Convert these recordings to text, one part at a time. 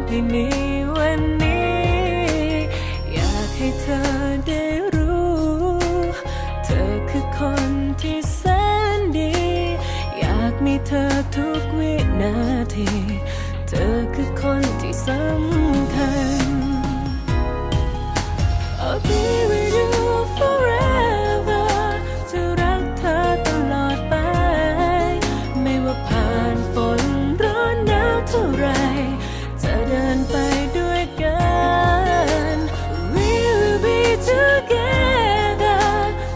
ให้มีวันนี้อยากให้เธอได้รู้เธอคือคนที่แสนดีอยากมีเธอทุกวินาทีเธอคือคนที่สำคัญ I'll be with you forever จะรักเธอตลอดไปไม่ว่าผ่านฝนร้อนหนาวเท่าไรจะเดินไปด้วยกัน We will be together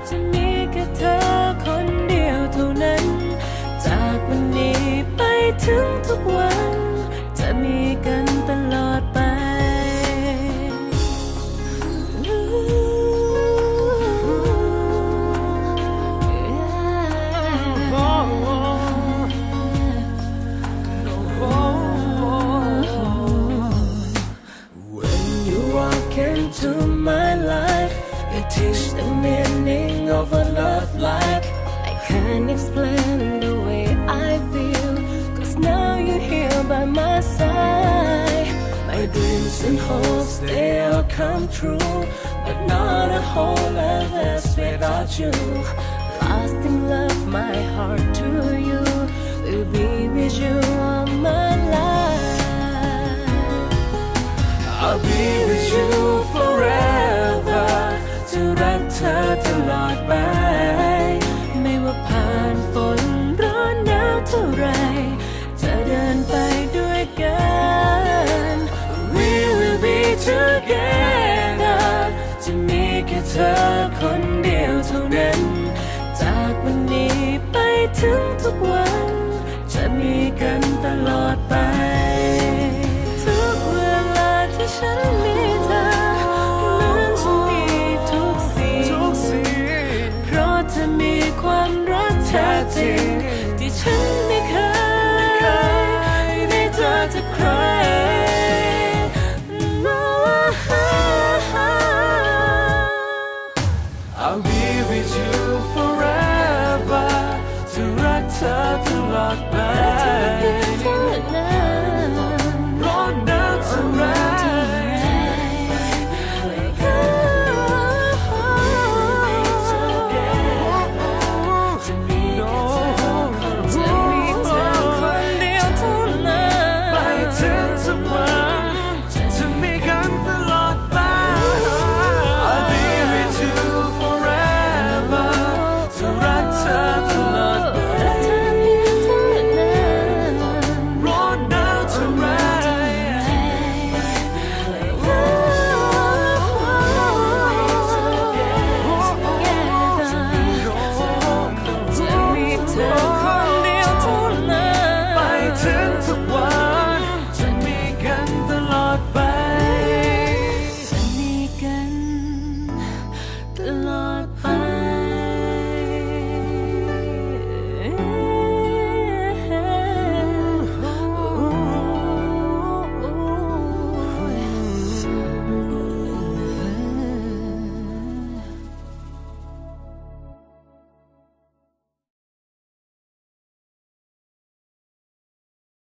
จะมีแค่เธอคนเดียวเท่านั้นจากวันนี้ไปถึงทุกวันจะมีกันตลอดไปTo my life, you teach the meaning of a love like I can't explain the way I feel, 'cause now you're here by my side. My dreams and hopes, they all come true, but not a whole life that's without you. Lost in love, my heart to you, will be with you all my life. I'll be with you forever จะรักเธอตลอดไปไม่ว่าผ่านฝนร้อนหนาวเท่าไรจะเดินไปด้วยกัน We will be together จะมีแค่เธอคนเดียวเท่านั้นจากวันนี้ไปถึงทุกวันจะมีกันตลอดไปทุกเวลาที่ฉันมี